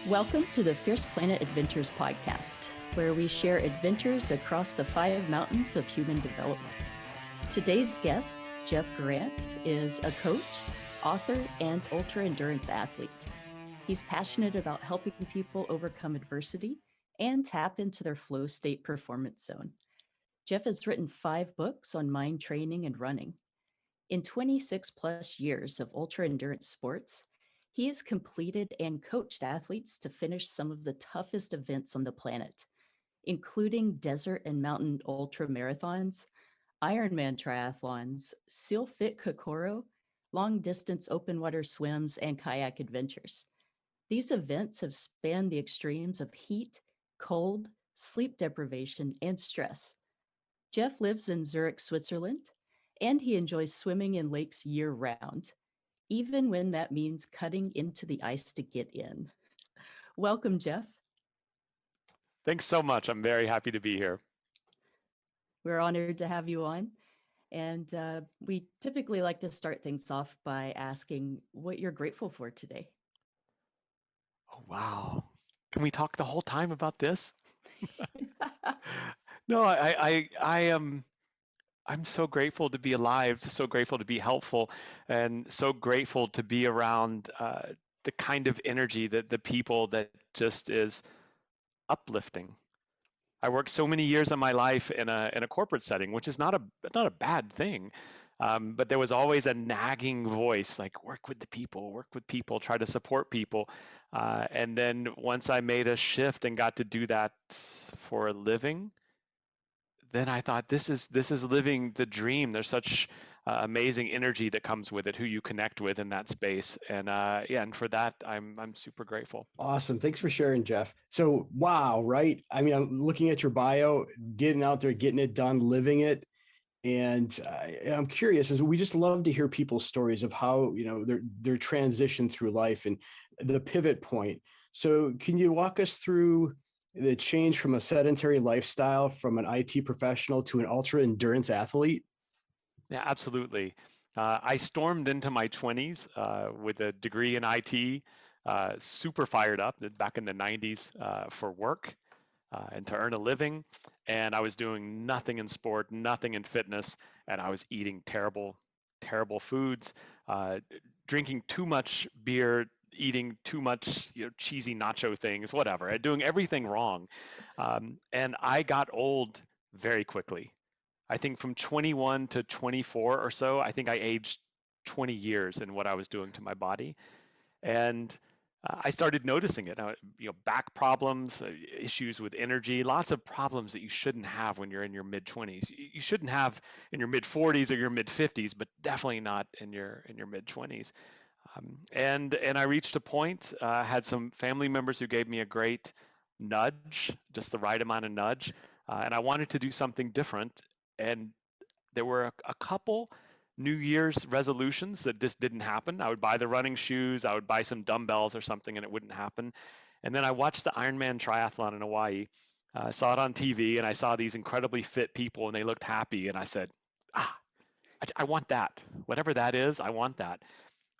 Welcome to the Fierce Planet Adventures podcast, where we share adventures across the 5 mountains of human development. Today's guest, Jeff Grant, is a coach, author, and ultra-endurance athlete. He's passionate about helping people overcome adversity and tap into their flow state performance zone. Jeff has written 5 books on mind training and running. In 26 plus years of ultra-endurance sports, he has completed and coached athletes to finish some of the toughest events on the planet, including desert and mountain ultra marathons, Ironman Triathlons, SEALFIT Kokoro, long-distance open water swims, and kayak adventures. These events have spanned the extremes of heat, cold, sleep deprivation, and stress. Jeff lives in Zurich, Switzerland, and he enjoys swimming in lakes year-round, even when that means cutting into the ice to get in. Welcome, Jeff. Thanks so much. I'm very happy to be here. We're honored to have you on. And we typically like to start things off by asking what you're grateful for today. Oh, wow. Can we talk the whole time about this? No, I am. I'm so grateful to be alive, so grateful to be helpful, and so grateful to be around the kind of energy that the people that just is uplifting. I worked so many years of my life in a corporate setting, which is not a bad thing. But there was always a nagging voice, like work with people, try to support people. And then once I made a shift and got to do that for a living, then I thought this is living the dream. There's such amazing energy that comes with it, who you connect with in that space, and and for that I'm super grateful. Awesome. Thanks for sharing, Jeff. So, wow, right? I mean, I'm looking at your bio, getting out there, getting it done, living it. And I'm curious, as we just love to hear people's stories of how, their transition through life and the pivot point. So can you walk us through the change from a sedentary lifestyle from an IT professional to an ultra endurance athlete? Yeah, absolutely. I stormed into my 20s with a degree in IT, super fired up back in the 90s for work and to earn a living. And I was doing nothing in sport, nothing in fitness, and I was eating terrible, terrible foods, drinking too much beer, eating too much cheesy nacho things, whatever, doing everything wrong. And I got old very quickly. I think from 21 to 24 or so, I think I aged 20 years in what I was doing to my body. And I started noticing it. Back problems, issues with energy, lots of problems that you shouldn't have when you're in your mid 20s. You shouldn't have in your mid 40s or your mid 50s, but definitely not in your mid 20s. And I reached a point. Had some family members who gave me a great nudge, just the right amount of nudge, and I wanted to do something different. And there were a couple New Year's resolutions that just didn't happen. I would buy the running shoes, I would buy some dumbbells or something, and it wouldn't happen. And then I watched the Ironman Triathlon in Hawaii. I saw it on TV, and I saw these incredibly fit people, and they looked happy. And I said, I want that. Whatever that is, I want that.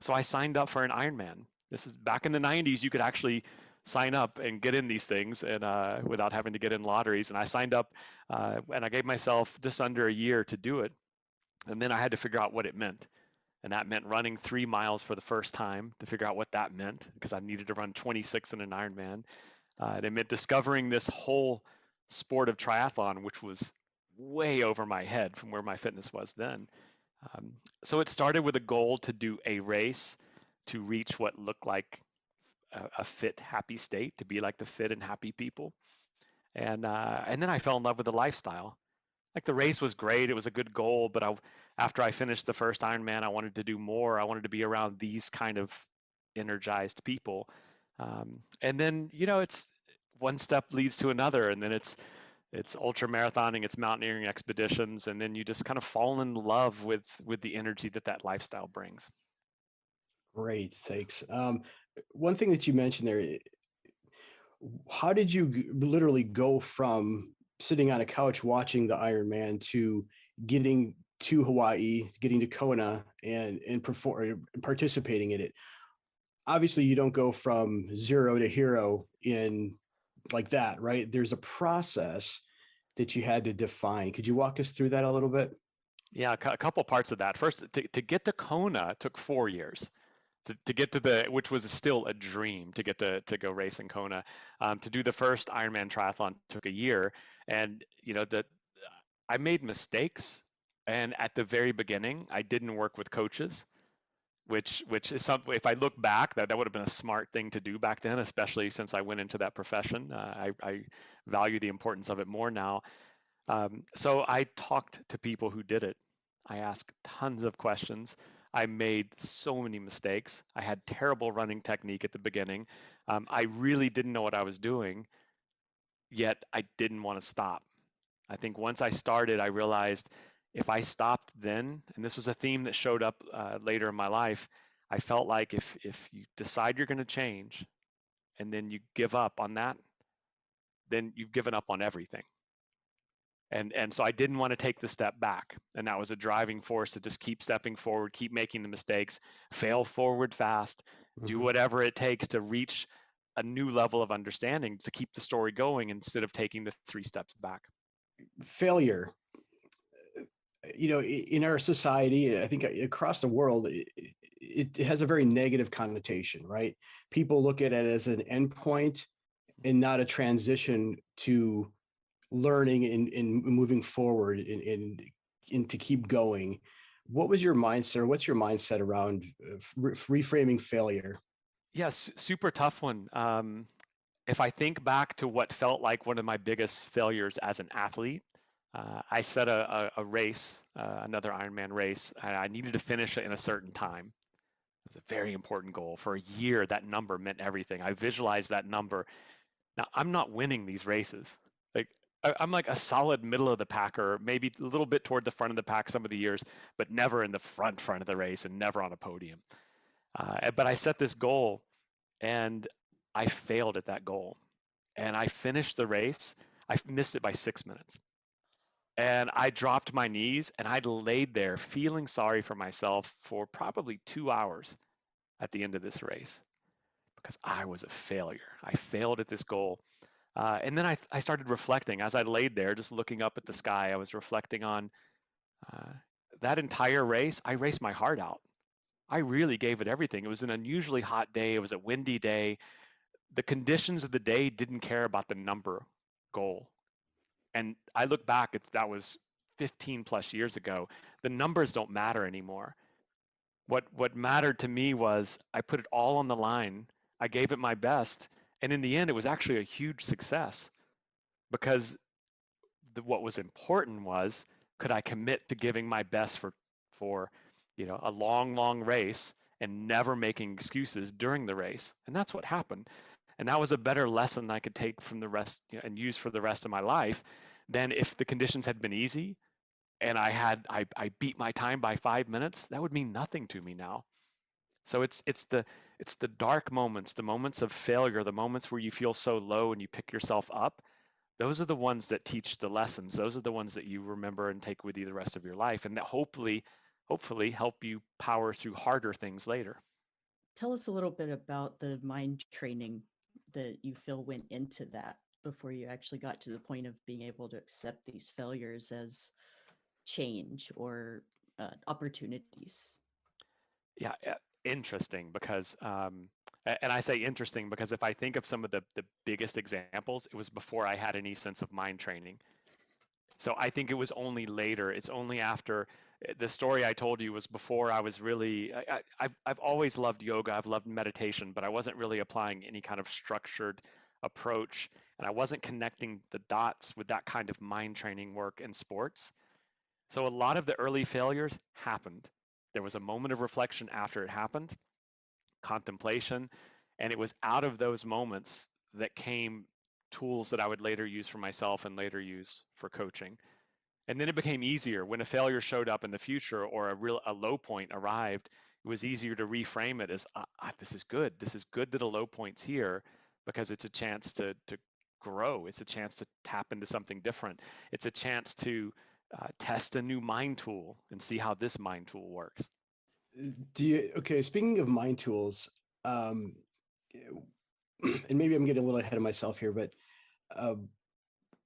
So I signed up for an Ironman. This is back in the 90s. You could actually sign up and get in these things and without having to get in lotteries. And I signed up and I gave myself just under a year to do it. And then I had to figure out what it meant. And that meant running 3 miles for the first time to figure out what that meant, because I needed to run 26 in an Ironman. And it meant discovering this whole sport of triathlon, which was way over my head from where my fitness was then. So it started with a goal to do a race to reach what looked like a fit, happy state, to be like the fit and happy people. And then I fell in love with the lifestyle. Like the race was great. It was a good goal, but after I finished the first Ironman, I wanted to do more. I wanted to be around these kind of energized people. And then, it's one step leads to another. And then it's ultra marathoning, it's mountaineering expeditions. And then you just kind of fall in love with the energy that lifestyle brings. Great, thanks. One thing that you mentioned there, how did you literally go from sitting on a couch watching the Ironman to getting to Hawaii, getting to Kona and participating in it? obviously you don't go from zero to hero in like that, right? There's a process that you had to define. Could you walk us through that a little bit? Yeah, a couple parts of that. First, to get to Kona took 4 years. To get to which was still a dream to get to go race in Kona. To do the first Ironman triathlon took a year, and I made mistakes. And at the very beginning, I didn't work with coaches, which is something. If I look back, that would have been a smart thing to do back then, especially since I went into that profession. I value the importance of it more now. So I talked to people who did it. I asked tons of questions. I made so many mistakes. I had terrible running technique at the beginning. I really didn't know what I was doing, yet I didn't want to stop. I think once I started, I realized if I stopped then, and this was a theme that showed up later in my life, I felt like if you decide you're going to change and then you give up on that, then you've given up on everything. And so I didn't want to take the step back, and that was a driving force to just keep stepping forward, keep making the mistakes, fail forward fast, do whatever it takes to reach a new level of understanding to keep the story going instead of taking the 3 steps back. Failure, in our society, I think across the world, it has a very negative connotation, right? People look at it as an endpoint and not a transition to learning and moving forward and to keep going. What was your mindset, or what's your mindset around reframing failure? Yes, super tough one. If I think back to what felt like one of my biggest failures as an athlete, I set a race, another Ironman race, and I needed to finish it in a certain time. It was a very important goal. For a year, that number meant everything. I visualized that number. Now, I'm not winning these races. Like, I'm like a solid middle of the pack, or maybe a little bit toward the front of the pack some of the years, but never in the front of the race and never on a podium. But I set this goal, and I failed at that goal. And I finished the race. I missed it by 6 minutes. And I dropped my knees, and I'd laid there feeling sorry for myself for probably 2 hours at the end of this race because I was a failure. I failed at this goal. And then I started reflecting as I laid there, just looking up at the sky. I was reflecting on uh, that entire race. I raced my heart out. I really gave it everything. It was an unusually hot day. It was a windy day. The conditions of the day didn't care about the number goal. And I look back, that was 15 plus years ago. The numbers don't matter anymore. What mattered to me was I put it all on the line. I gave it my best, and in the end, it was actually a huge success because what was important was could I commit to giving my best for a long race and never making excuses during the race, and that's what happened. And that was a better lesson I could take from the rest, and use for the rest of my life than if the conditions had been easy and I beat my time by 5 minutes. That would mean nothing to me now. So it's the dark moments, the moments of failure, the moments where you feel so low and you pick yourself up. Those are the ones that teach the lessons. Those are the ones that you remember and take with you the rest of your life, and that hopefully help you power through harder things later. Tell us a little bit about the mind training that you feel went into that before you actually got to the point of being able to accept these failures as change or opportunities. Yeah, interesting because and I say interesting because if I think of some of the biggest examples, it was before I had any sense of mind training. So I think it was only later. It's only after the story I told you was before I was really. I've always loved yoga. I've loved meditation, but I wasn't really applying any kind of structured approach, and I wasn't connecting the dots with that kind of mind training work in sports. So a lot of the early failures happened. There was a moment of reflection after it happened, contemplation, and it was out of those moments that came tools that I would later use for myself and later use for coaching. And then it became easier when a failure showed up in the future or a low point arrived. It was easier to reframe it as this is good. This is good that a low point's here because it's a chance to grow. It's a chance to tap into something different. It's a chance to test a new mind tool and see how this mind tool works. Okay, speaking of mind tools, um, and maybe I'm getting a little ahead of myself here, but uh,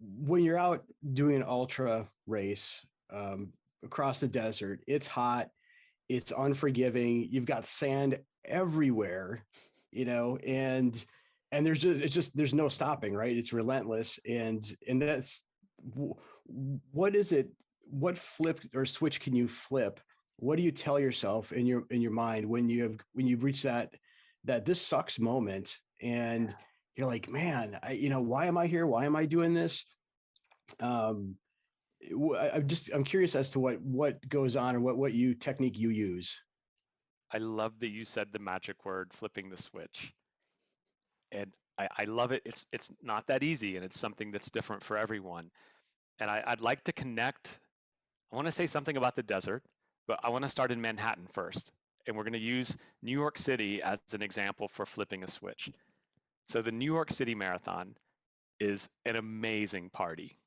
when you're out doing an ultra race across the desert, it's hot, it's unforgiving, you've got sand everywhere, and there's just it's just there's no stopping, right? It's relentless, and that's what is it? What flip or switch can you flip? What do you tell yourself in your mind when you've reached that this sucks moment, and you're like, man, why am I here? Why am I doing this? Um, I'm curious as to what goes on, or what you technique you use. I love that you said the magic word, flipping the switch. And I love it. It's not that easy, and it's something that's different for everyone. And I'd like to connect. I want to say something about the desert, but I want to start in Manhattan first. And we're going to use New York City as an example for flipping a switch. So the New York City Marathon is an amazing party.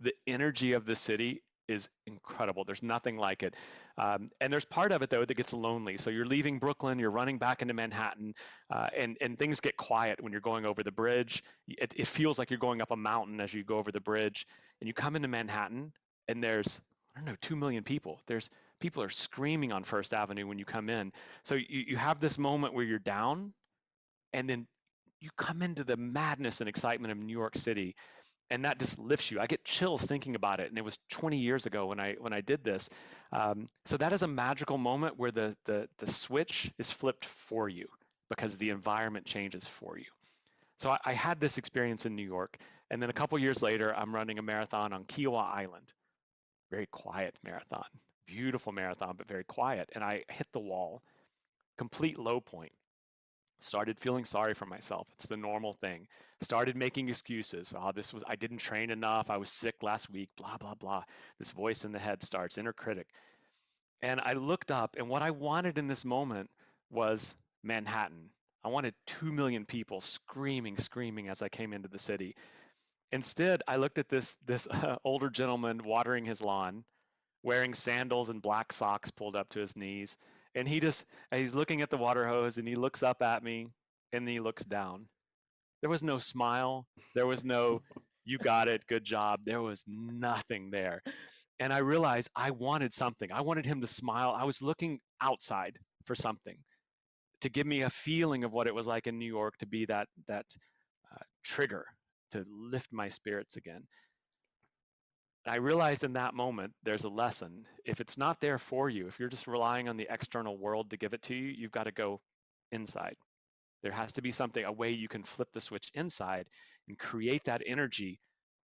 The energy of the city is incredible. There's nothing like it. And there's part of it, though, that gets lonely. So you're leaving Brooklyn, you're running back into Manhattan, and things get quiet when you're going over the bridge. It feels like you're going up a mountain as you go over the bridge. And you come into Manhattan, and there's, I don't know, 2 million people. People are screaming on First Avenue when you come in. So you have this moment where you're down, and then you come into the madness and excitement of New York City, and that just lifts you. I get chills thinking about it, and it was 20 years ago when I did this. So that is a magical moment where the switch is flipped for you because the environment changes for you. So I had this experience in New York, and then a couple years later, I'm running a marathon on Kiowa Island. Very quiet marathon, beautiful marathon, but very quiet. And I hit the wall, complete low point. Started feeling sorry for myself. It's the normal thing. Started making excuses. Oh, I didn't train enough. I was sick last week, blah, blah, blah. This voice in the head starts, inner critic. And I looked up, and what I wanted in this moment was Manhattan. I wanted 2 million people screaming, screaming as I came into the city. Instead, I looked at this older gentleman watering his lawn, wearing sandals and black socks pulled up to his knees. And he's looking at the water hose, and he looks up at me, and then he looks down. There was no smile. There was no, you got it, good job. There was nothing there. And I realized I wanted something. I wanted him to smile. I was looking outside for something to give me a feeling of what it was like in New York, to be that trigger to lift my spirits again. I realized in that moment, there's a lesson. If it's not there for you, if you're just relying on the external world to give it to you, you've got to go inside. There has to be something, a way you can flip the switch inside and create that energy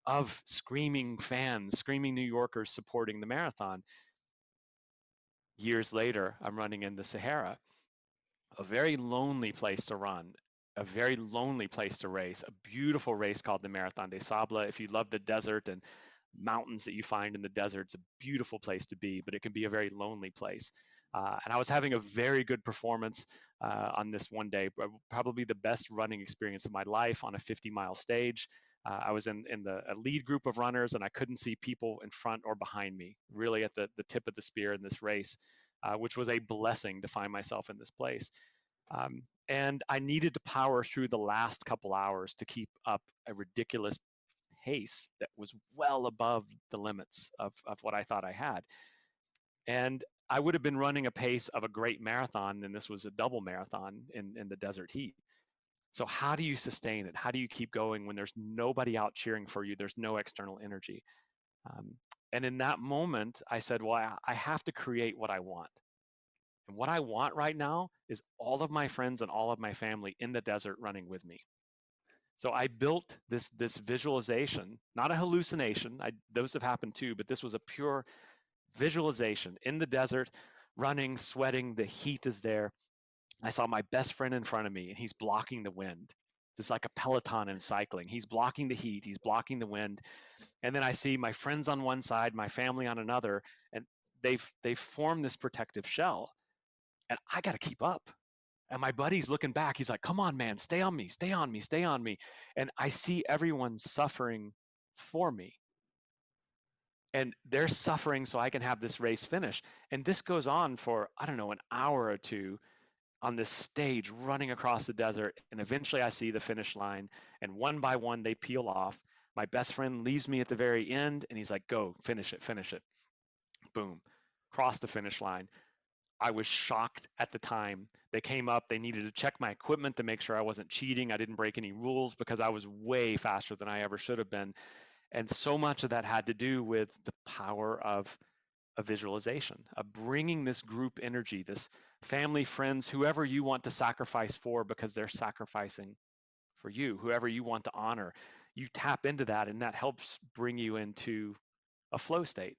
of screaming fans, screaming New Yorkers supporting the marathon. Years later, I'm running in the Sahara, a very lonely place to run, a very lonely place to race, a beautiful race called the Marathon des Sables. If you love the desert and mountains that you find in the desert, it's a beautiful place to be, but it can be a very lonely place. And I was having a very good performance on this one day, probably the best running experience of my life on a 50-mile stage. I was in a lead group of runners, and I couldn't see people in front or behind me, really at the tip of the spear in this race, which was a blessing to find myself in this place. And I needed to power through the last couple hours to keep up a ridiculous pace that was well above the limits of what I thought I had. And I would have been running a pace of a great marathon, and this was a double marathon in the desert heat. So how do you sustain it? How do you keep going when there's nobody out cheering for you? There's no external energy. Um, and in that moment, I said, well, I have to create what I want. And what I want right now is all of my friends and all of my family in the desert running with me. So I built this visualization, not a hallucination. Those have happened too, but this was a pure visualization in the desert, running, sweating. The heat is there. I saw my best friend in front of me, and he's blocking the wind. It's like a peloton in cycling. He's blocking the heat. He's blocking the wind. And then I see my friends on one side, my family on another, and they've formed this protective shell. And I got to keep up. And my buddy's looking back. He's like, come on, man, stay on me, stay on me, stay on me. And I see everyone suffering for me. And they're suffering so I can have this race finish. And this goes on for, I don't know, an hour or two. on this stage running across the desert, and eventually I see the finish line, and one by one they peel off. My best friend leaves me at the very end, and he's like, go, finish it, finish it. Boom, cross the finish line. I was shocked at the time. They came up, they needed to check my equipment to make sure I wasn't cheating. I didn't break any rules because I was way faster than I ever should have been. And so much of that had to do with the power of a visualization, of bringing this group energy, this family, friends, whoever you want to sacrifice for because they're sacrificing for you, whoever you want to honor. You tap into that, and that helps bring you into a flow state.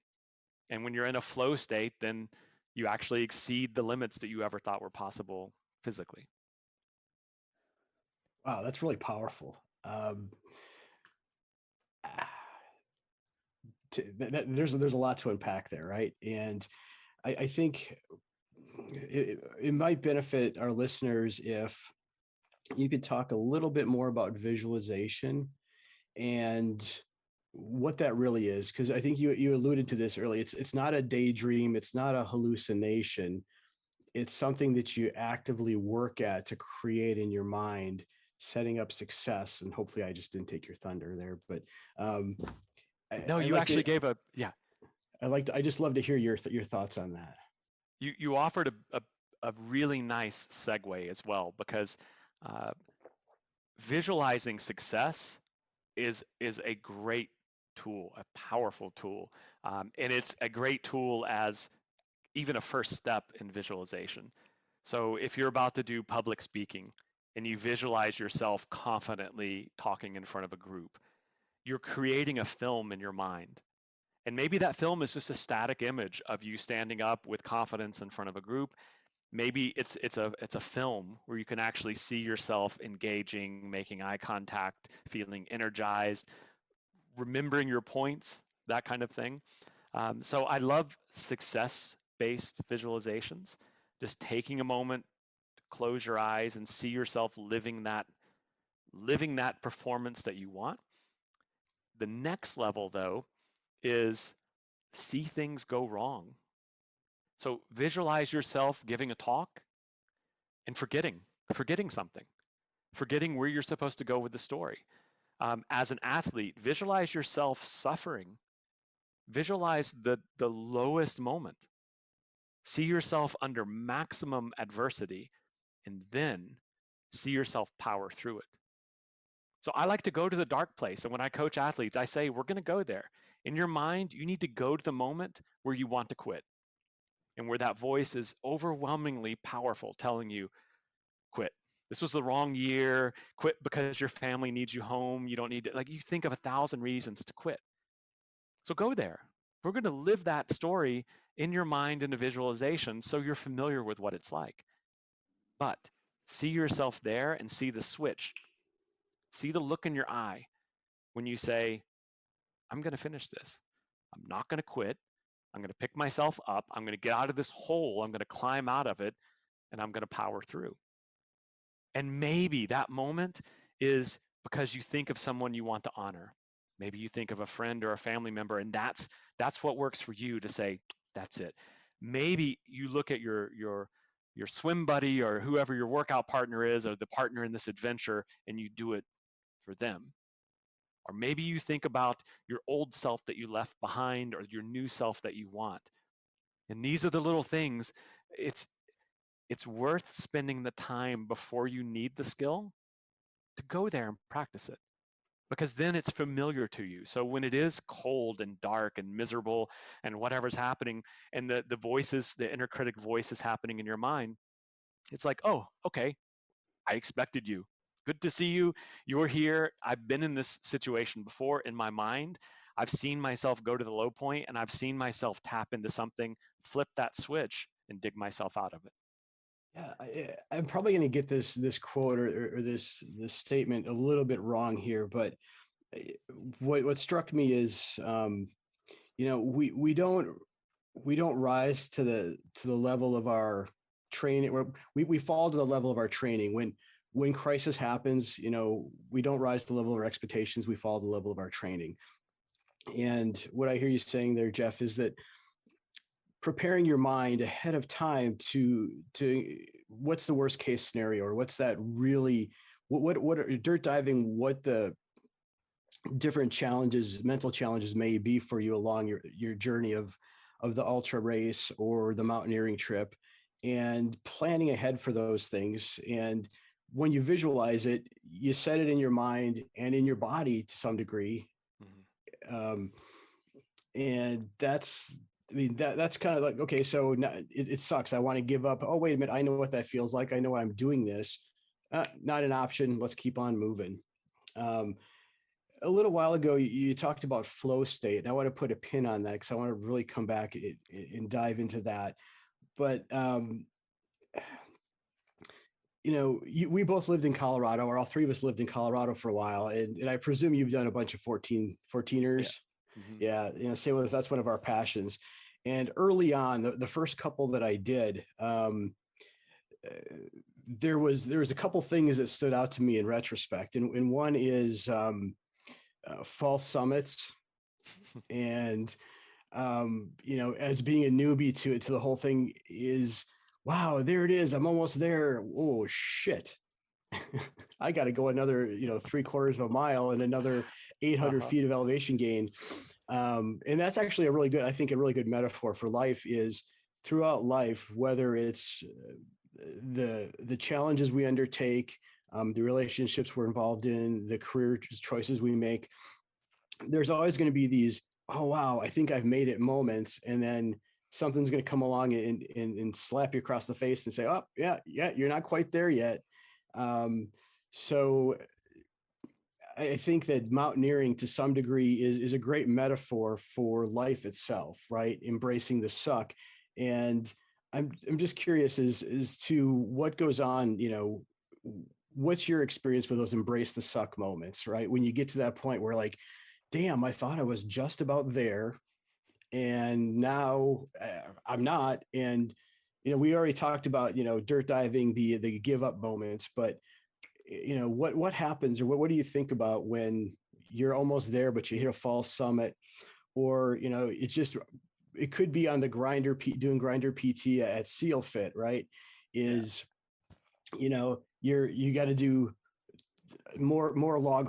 And when you're in a flow state, then you actually exceed the limits that you ever thought were possible physically. Wow, that's really powerful. There's a lot to unpack there, right? And I think it might benefit our listeners if you could talk a little bit more about visualization and what that really is, because I think you alluded to this earlier. It's not a daydream, it's not a hallucination. It's something that you actively work at to create in your mind, setting up success. And hopefully, I just didn't take your thunder there, but No, I you like to. actually gave a, yeah. I just love to hear your thoughts on that. You offered a really nice segue as well, because uh, visualizing success is a great tool, a powerful tool, and it's a great tool as even a first step in visualization. So if you're about to do public speaking and you visualize yourself confidently talking in front of a group, you're creating a film in your mind. And maybe that film is just a static image of you standing up with confidence in front of a group. Maybe it's a film where you can actually see yourself engaging, making eye contact, feeling energized, remembering your points, that kind of thing. So I love success-based visualizations. Just taking a moment, close your eyes, and see yourself living that performance that you want. The next level, though, is see things go wrong. So visualize yourself giving a talk and forgetting something, forgetting where you're supposed to go with the story. As an athlete, visualize yourself suffering. Visualize the lowest moment. See yourself under maximum adversity, and then see yourself power through it. So I like to go to the dark place. And when I coach athletes, I say, we're going to go there. In your mind, you need to go to the moment where you want to quit and where that voice is overwhelmingly powerful telling you, quit. This was the wrong year. Quit because your family needs you home. You don't need to, like, you think of 1,000 reasons to quit. So go there. We're going to live that story in your mind in a visualization so you're familiar with what it's like. But see yourself there and see the switch. See the look in your eye when you say, I'm going to finish this. I'm not going to quit. I'm going to pick myself up. I'm going to get out of this hole. I'm going to climb out of it, and I'm going to power through. And maybe that moment is because you think of someone you want to honor. Maybe you think of a friend or a family member, and that's what works for you to say, that's it. Maybe you look at your swim buddy or whoever your workout partner is, or the partner in this adventure, and you do it for them. Or maybe you think about your old self that you left behind or your new self that you want. And these are the little things. It's worth spending the time before you need the skill to go there and practice it, because then it's familiar to you. So when it is cold and dark and miserable and whatever's happening, and the voices, the inner critic voice is happening in your mind, it's like, oh, okay, I expected you. Good to see you. You're here. I've been in this situation before in my mind. I've seen myself go to the low point, and I've seen myself tap into something, flip that switch, and dig myself out of it. Yeah, I'm probably going to get this quote or this statement a little bit wrong here, but what struck me is, we don't rise to the level of our training, or we fall to the level of our training. When crisis happens, we don't rise to the level of our expectations. We fall to the level of our training. And what I hear you saying there, Jeff, is that preparing your mind ahead of time to what's the worst case scenario, or what's that really, what are dirt diving, what the different challenges, mental challenges may be for you along your journey of the ultra race or the mountaineering trip, and planning ahead for those things. And when you visualize it, you set it in your mind and in your body to some degree. Mhm. And that's, I mean, that's kind of like, okay, so now it sucks. I want to give up. Oh, wait a minute. I know what that feels like. I know I'm doing this. Not an option. Let's keep on moving. Um, a little while ago, you talked about flow state. And I want to put a pin on that because I want to really come back and dive into that. But, we both lived in Colorado, or all three of us lived in Colorado for a while. And I presume you've done a bunch of 14ers. Yeah. Mhm. Yeah. Same with us. That's one of our passions. And early on, the first couple that I did, uh, there was a couple things that stood out to me in retrospect. And one is false summits. And as being a newbie to the whole thing is, wow, there it is. I'm almost there. Oh shit. I got to go another, 3/4 of a mile and another 800 Uh-huh. feet of elevation gain. And that's actually I think a really good metaphor for life is throughout life, whether it's the challenges we undertake, the relationships we're involved in, the career choices we make, there's always going to be these, oh wow, I think I've made it moments, and then something's going to come along and slap you across the face and say, oh yeah, you're not quite there yet. So I think that mountaineering to some degree is a great metaphor for life itself, right? Embracing the suck. And I'm just curious as to what goes on, what's your experience with those embrace the suck moments, right? When you get to that point where like, damn, I thought I was just about there, and now I'm not. And we already talked about dirt diving, the give up moments, but what happens, or what do you think about when you're almost there but you hit a false summit, or it's just, it could be on the doing grinder PT at SEALFIT, right? Yeah. Is you got to do more log,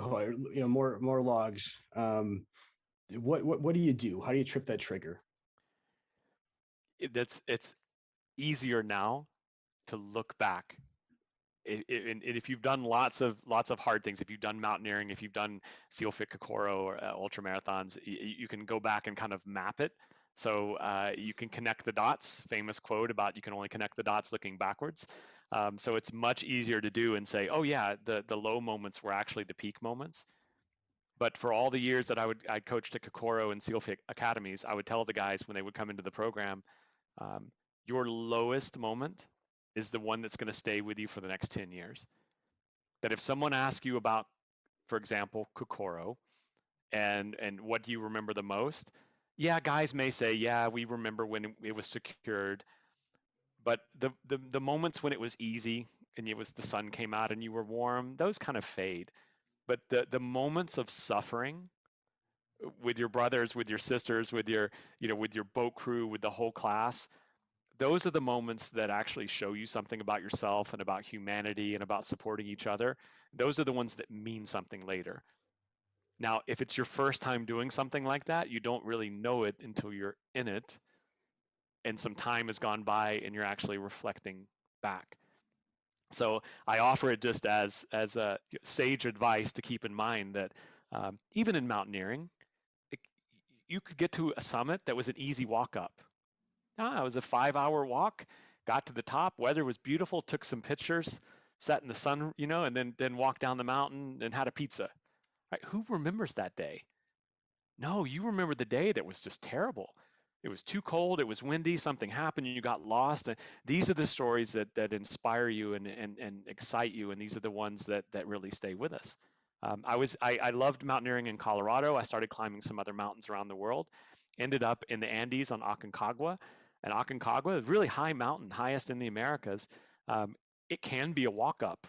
more logs. What do you do? How do you trip that trigger? It's easier now to look back. And if you've done lots of hard things, if you've done mountaineering, if you've done SEALFIT Kokoro or ultra marathons, you can go back and kind of map it. So you can connect the dots. Famous quote about you can only connect the dots looking backwards. So it's much easier to do and say, oh yeah, the low moments were actually the peak moments. But for all the years that I coached at Kokoro and SEALFIT academies, I would tell the guys when they would come into the program, um, your lowest moment is the one that's going to stay with you for the next 10 years. That if someone asks you about, for example, Kokoro, and what do you remember the most? Yeah, guys may say, yeah, we remember when it was secured, but the moments when it was easy and it was the sun came out and you were warm, those kind of fade. But the moments of suffering with your brothers, with your sisters, with your boat crew, with the whole class, those are the moments that actually show you something about yourself and about humanity and about supporting each other. Those are the ones that mean something later. Now, if it's your first time doing something like that, you don't really know it until you're in it and some time has gone by and you're actually reflecting back. So I offer it just as a sage advice to keep in mind that even in mountaineering, it, you could get to a summit that was an easy walk up. It was a 5-hour walk, got to the top, weather was beautiful, took some pictures, sat in the sun, and then walked down the mountain and had a pizza. Right? Who remembers that day? No, you remember the day that was just terrible. It was too cold, it was windy, something happened, you got lost. And these are the stories that inspire you and excite you, and these are the ones that really stay with us. I loved mountaineering in Colorado. I started climbing some other mountains around the world. Ended up in the Andes on Aconcagua, and Aconcagua is a really high mountain, highest in the Americas. Um, it can be a walk up.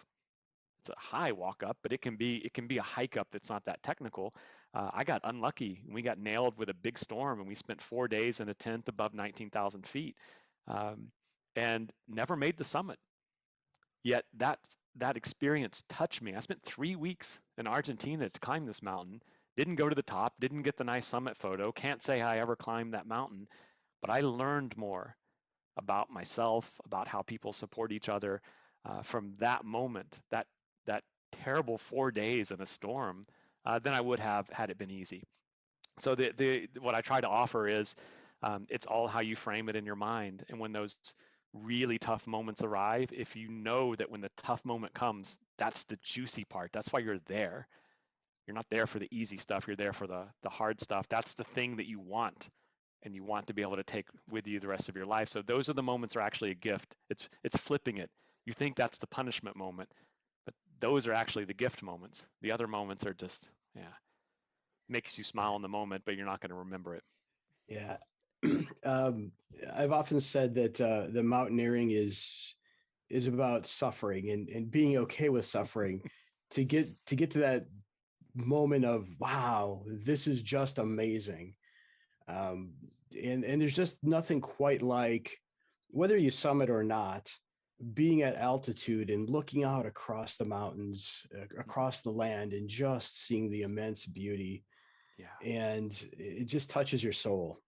It's a high walk up, but it can be a hike up that's not that technical. I got unlucky. We got nailed with a big storm, and we spent 4 days in a tent above 19,000 feet, um, and never made the summit. Yet that experience touched me. I spent 3 weeks in Argentina to climb this mountain. Didn't go to the top, didn't get the nice summit photo. Can't say I ever climbed that mountain, but I learned more about myself, about how people support each other from that moment, that terrible 4 days in a storm, than I would have had it been easy. So the what I try to offer is it's all how you frame it in your mind. And when those really tough moments arrive, if you know that when the tough moment comes, that's the juicy part. That's why you're there. You're not there for the easy stuff. You're there for the hard stuff. That's the thing that you want, and you want to be able to take with you the rest of your life. So those are the moments that are actually a gift. It's flipping it. You think that's the punishment moment, but those are actually the gift moments. The other moments are just, yeah, makes you smile in the moment, but you're not going to remember it. Yeah. um, I've often said that the mountaineering is about suffering and being okay with suffering to get to that moment of wow, this is just amazing. Um, and there's just nothing quite like, whether you summit or not, being at altitude and looking out across the mountains, across the land, and just seeing the immense beauty, Yeah. and it just touches your soul.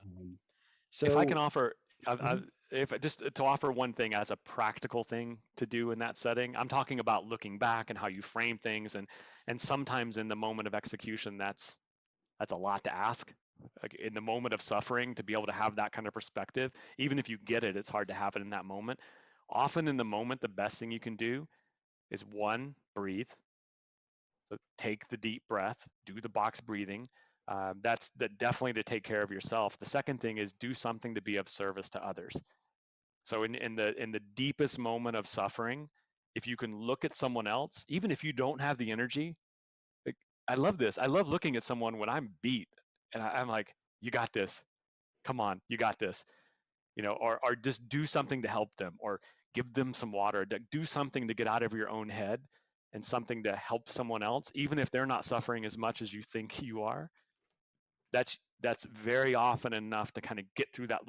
Um, If I can so offer, mhm. if just to offer one thing as a practical thing to do in that setting, I'm talking about looking back and how you frame things, and sometimes in the moment of execution, that's a lot to ask. Like in the moment of suffering, to be able to have that kind of perspective, even if you get it, it's hard to have it in that moment. Often in the moment, the best thing you can do is one, breathe. So take the deep breath, do the box breathing. That's definitely to take care of yourself. The second thing is do something to be of service to others. So in the deepest moment of suffering, if you can look at someone else, even if you don't have the energy, like, I love this. I love looking at someone when I'm beat, and I'm like, you got this. Come on, you got this. Or just do something to help them, or give them some water. Do something to get out of your own head, and something to help someone else, even if they're not suffering as much as you think you are. That's very often enough to kind of get through that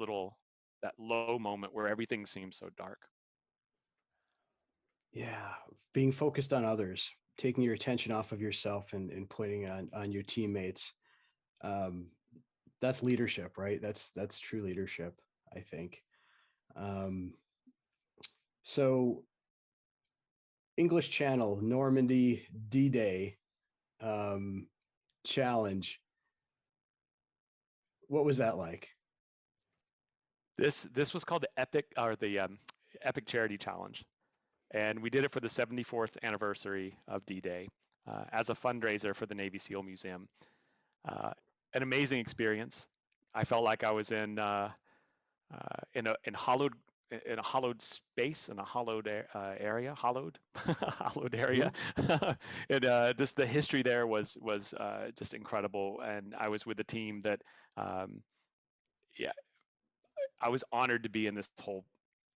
low moment where everything seems so dark. Yeah, being focused on others, taking your attention off of yourself and putting on your teammates. Um, that's leadership, right? That's true leadership, I think. Um, so English Channel, Normandy, D-Day, um, challenge. What was that like? This was called the Epic Charity Challenge, and we did it for the 74th anniversary of D-Day as a fundraiser for the Navy SEAL Museum. Uh, an amazing experience. I felt like I was in a hollowed space, in a hollowed area, Mhm. and this the history there was just incredible. And I was with a team that, um, yeah, I was honored to be in this whole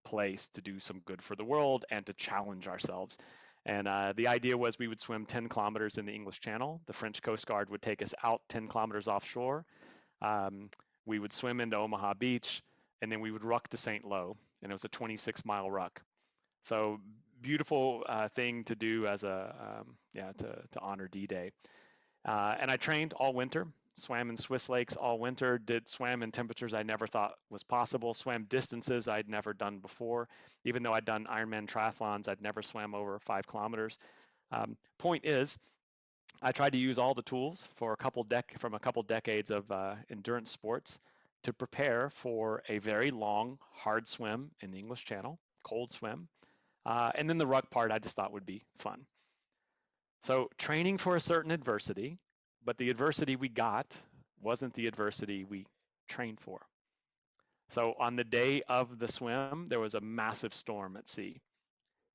place to do some good for the world and to challenge ourselves. And the idea was we would swim 10 kilometers in the English Channel. The French Coast Guard would take us out 10 kilometers offshore. Um, we would swim into Omaha Beach, and then we would ruck to St. Lo, and it was a 26-mile ruck. So beautiful thing to do as to honor D-Day. And I trained all winter, swam in Swiss lakes all winter, swam in temperatures I never thought was possible, swam distances I'd never done before. Even though I'd done Ironman Triathlons, I'd never swam over 5 kilometers. Point is, I tried to use all the tools from a couple decades of endurance sports to prepare for a very long, hard swim in the English Channel, cold swim. And then the ruck part I just thought would be fun. So training for a certain adversity, but the adversity we got wasn't the adversity we trained for. So on the day of the swim, there was a massive storm at sea,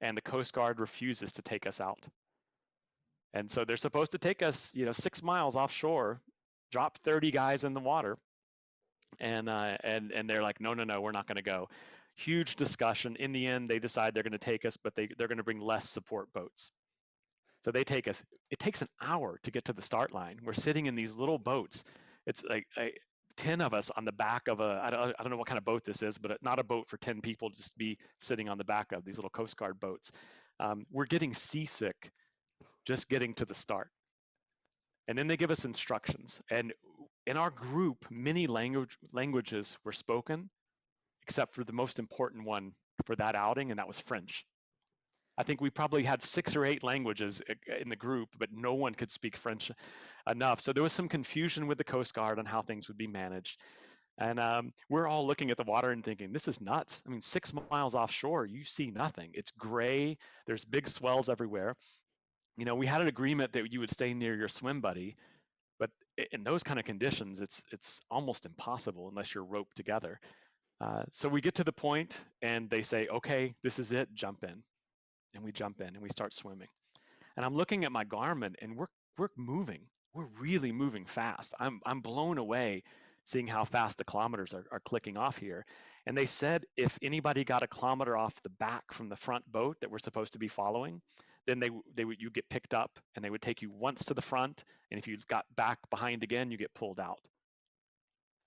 and the Coast Guard refuses to take us out. And so they're supposed to take us, 6 miles offshore, drop 30 guys in the water, and they're like, no, no, no, we're not going to go. Huge discussion. In the end, they decide they're going to take us, but they're going to bring less support boats. So they take us. It takes an hour to get to the start line. We're sitting in these little boats. It's like 10 of us on the back of I don't know what kind of boat this is, but not a boat for 10 people just to be sitting on the back of these little Coast Guard boats. We're getting seasick just getting to the start. And then they give us instructions. And in our group, many languages were spoken, except for the most important one for that outing, and that was French. I think we probably had 6 or 8 languages in the group, but no one could speak French enough. So there was some confusion with the Coast Guard on how things would be managed. And we're all looking at the water and thinking, this is nuts. I mean, 6 miles offshore, you see nothing. It's gray. There's big swells everywhere. You know, we had an agreement that you would stay near your swim buddy, but in those kind of conditions, it's almost impossible unless you're roped together. So we get to the point and they say, okay, this is it, jump in. And we jump in and we start swimming. And I'm looking at my Garmin and we're moving. We're really moving fast. I'm blown away seeing how fast the kilometers are clicking off here. And they said if anybody got a kilometer off the back from the front boat that we're supposed to be following, then you get picked up and they would take you once to the front. And if you got back behind again, you get pulled out.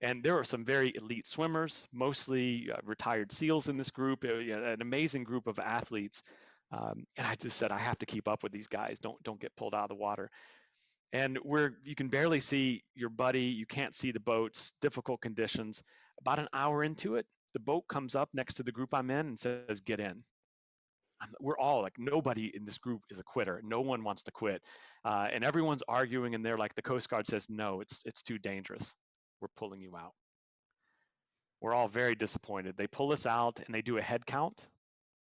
And there are some very elite swimmers, mostly retired SEALs in this group, an amazing group of athletes. And I just said, I have to keep up with these guys. Don't get pulled out of the water. And you can barely see your buddy. You can't see the boats, difficult conditions. About an hour into it, the boat comes up next to the group I'm in and says, get in. We're all like, nobody in this group is a quitter. No one wants to quit. And everyone's arguing and they're like, the Coast Guard says, no, it's too dangerous. We're pulling you out. We're all very disappointed. They pull us out and they do a head count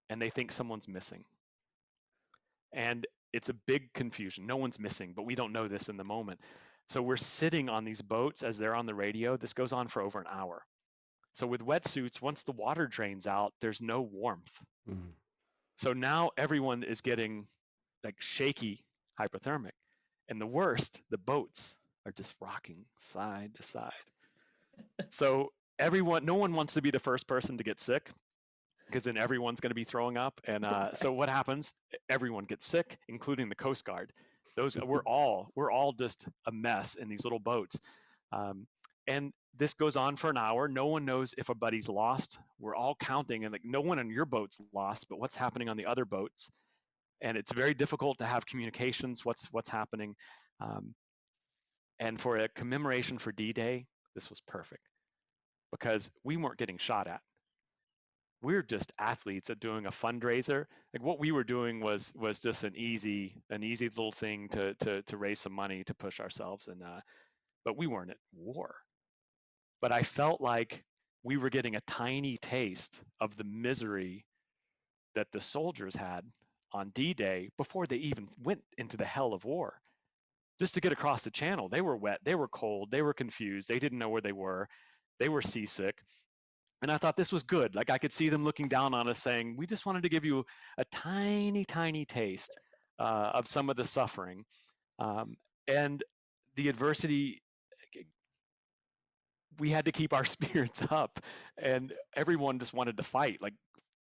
and they think someone's missing. And it's a big confusion. No one's missing, but we don't know this in the moment. So we're sitting on these boats as they're on the radio. This goes on for over an hour. So with wetsuits, once the water drains out, there's no warmth. Mm-hmm. So now everyone is getting like shaky hypothermic. And the worst, the boats are just rocking side to side. So no one wants to be the first person to get sick, because then everyone's going to be throwing up. And so what happens? Everyone gets sick, including the Coast Guard. We're all just a mess in these little boats. And this goes on for an hour. No one knows if a buddy's lost. We're all counting, and like no one on your boat's lost, but what's happening on the other boats? And it's very difficult to have communications. What's happening? And for a commemoration for D-Day, this was perfect because we weren't getting shot at. We're just athletes at doing a fundraiser. Like what we were doing was just an easy little thing to raise some money to push ourselves. And but we weren't at war. But I felt like we were getting a tiny taste of the misery that the soldiers had on D-Day before they even went into the hell of war. Just to get across the channel, they were wet, they were cold, they were confused, they didn't know where they were seasick. And I thought this was good. Like I could see them looking down on us saying, we just wanted to give you a tiny, tiny taste of some of the suffering. And the adversity, we had to keep our spirits up, and everyone just wanted to fight, like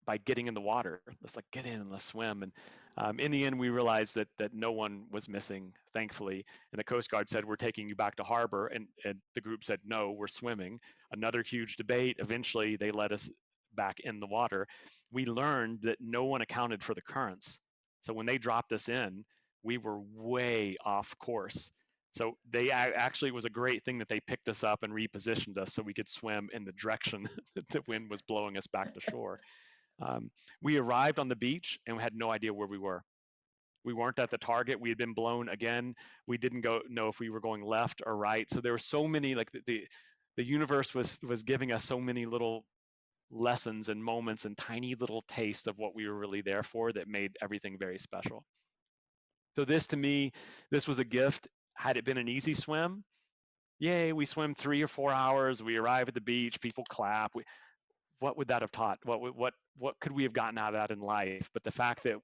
by getting in the water. Let's like get in and let's swim. And in the end, we realized that no one was missing, thankfully. And the Coast Guard said, we're taking you back to harbor. And the group said, no, we're swimming. Another huge debate. Eventually, they let us back in the water. We learned that no one accounted for the currents. So when they dropped us in, we were way off course. So they actually, it was a great thing that they picked us up and repositioned us so we could swim in the direction that the wind was blowing us back to shore. We arrived on the beach and we had no idea where we were. We weren't at the target. We had been blown again. We didn't know if we were going left or right. So there were so many, like the universe was giving us so many little lessons and moments and tiny little tastes of what we were really there for that made everything very special. So to me, this was a gift. Had it been an easy swim, yay, we swim 3 or 4 hours. We arrive at the beach, people clap. What would that have taught? What could we have gotten out of that in life? But the fact that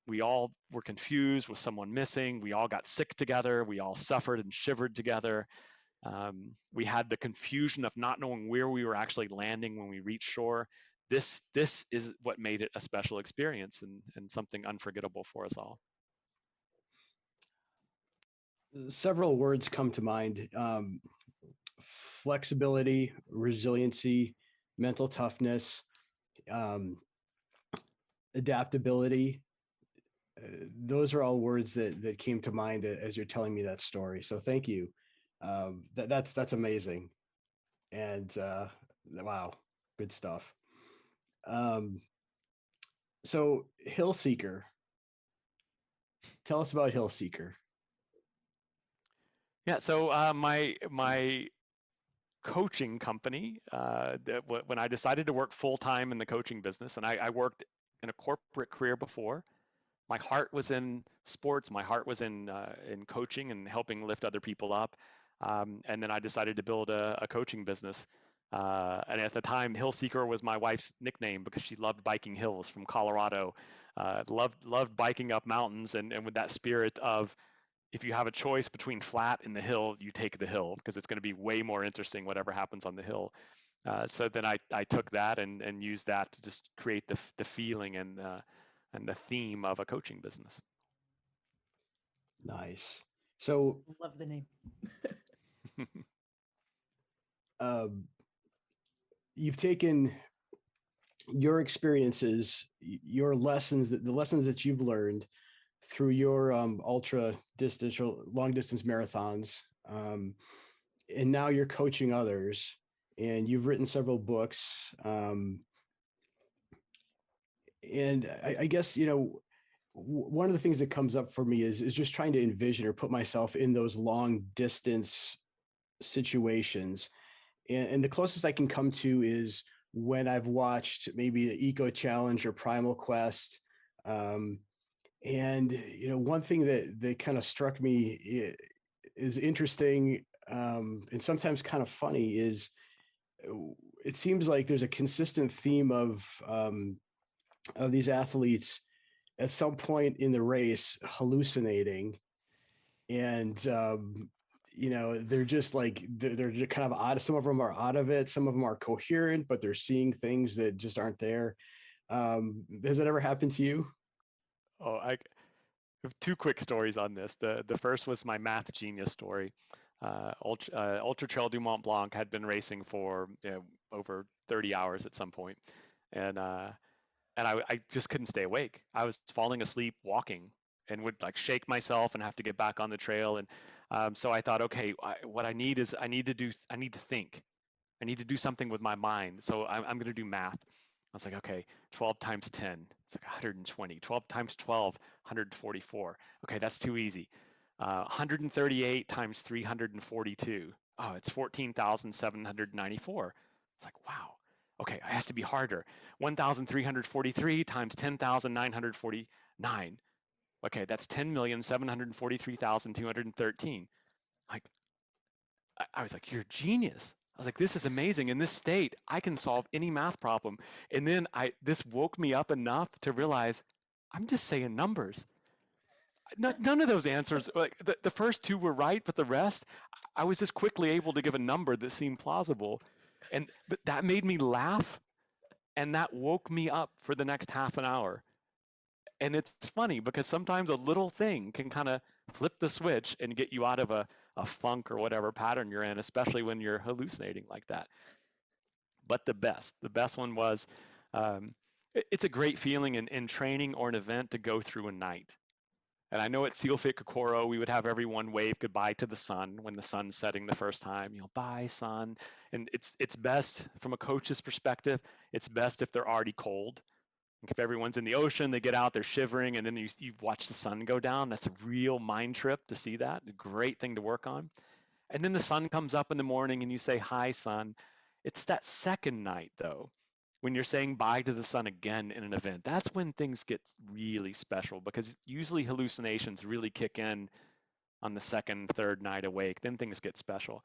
we all were confused with someone missing, we all got sick together, we all suffered and shivered together. We had the confusion of not knowing where we were actually landing when we reached shore. This is what made it a special experience and something unforgettable for us all. Several words come to mind. flexibility, resiliency, mental toughness, um, adaptability. Those are all words that came to mind as you're telling me that story. So thank you. That's amazing. And wow, good stuff. Um, so Hill Seeker, tell us about Hill Seeker. Yeah, so my coaching company, when I decided to work full time in the coaching business, and I worked in a corporate career before. My heart was in sports. My heart was in coaching and helping lift other people up. And then I decided to build a coaching business. And at the time, Hill Seeker was my wife's nickname because she loved biking hills from Colorado. Loved biking up mountains, and with that spirit of, if you have a choice between flat and the hill, you take the hill because it's going to be way more interesting whatever happens on the hill. So then I took that and used that to just create the feeling and the theme of a coaching business. Nice. So Love the name. You've taken your experiences, your lessons, the lessons that you've learned through your ultra distance or long distance marathons, and now you're coaching others, and you've written several books. And I guess, one of the things that comes up for me is just trying to envision or put myself in those long distance situations. And the closest I can come to is when I've watched maybe the Eco Challenge or Primal Quest. And one thing that kind of struck me is interesting, and sometimes kind of funny, is it seems like there's a consistent theme of these athletes at some point in the race hallucinating, and they're just like they're just kind of odd. Some of them are out of it, some of them are coherent, but they're seeing things that just aren't there. Has that ever happened to you? Oh, I have two quick stories on this. The first was my math genius story. Ultra Trail du Mont Blanc had been racing for over 30 hours at some point, and I just couldn't stay awake. I was falling asleep walking and would like shake myself and have to get back on the trail. And so I thought, okay, what I need is I need to think. I need to do something with my mind. So I'm going to do math. I was like, okay, 12 times 10, it's like 120. 12 times 12, 144. Okay, that's too easy. 138 times 342. Oh, it's 14,794. It's like, wow. Okay, it has to be harder. 1,343 times 10,949. Okay, that's 10,743,213. Like, I was like, you're a genius. I was like, this is amazing. In this state, I can solve any math problem. And then this woke me up enough to realize I'm just saying numbers. None of those answers, like the first two were right, but the rest, I was just quickly able to give a number that seemed plausible. But that made me laugh, and that woke me up for the next half an hour. And it's funny because sometimes a little thing can kind of flip the switch and get you out of a funk or whatever pattern you're in, especially when you're hallucinating like that. But the best one was, it's a great feeling in training or an event to go through a night. And I know at SEALFIT Kokoro, we would have everyone wave goodbye to the sun when the sun's setting the first time. Bye, sun. And it's best from a coach's perspective. It's best if they're already cold. If everyone's in the ocean, they get out, they're shivering, and then you watch the sun go down. That's a real mind trip to see that. A great thing to work on. And then the sun comes up in the morning and you say, hi, sun. It's that second night, though, when you're saying bye to the sun again in an event. That's when things get really special, because usually hallucinations really kick in on the second, third night awake. Then things get special.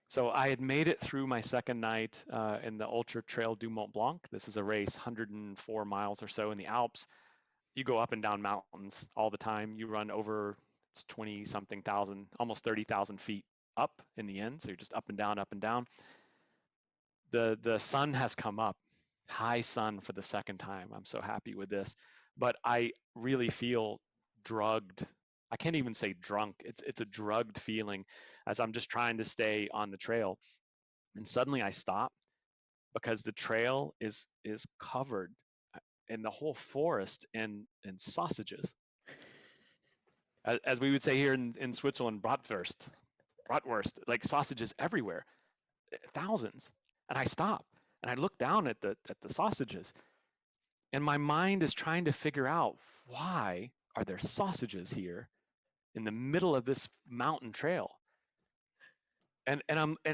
So I had made it through my second night in the Ultra Trail du Mont Blanc. This is a race, 104 miles or so in the Alps. You go up and down mountains all the time. You run over, it's 20 something thousand, almost 30,000 feet up in the end. So you're just up and down, up and down. The sun has come up, high sun for the second time. I'm so happy with this. But I really feel drugged. I can't even say drunk. It's a drugged feeling as I'm just trying to stay on the trail. And suddenly I stop because the trail is covered in the whole forest in sausages. As we would say here in Switzerland, bratwurst, like sausages everywhere, thousands. And I stop and I look down at the sausages, and my mind is trying to figure out, why are there sausages here in the middle of this mountain trail? And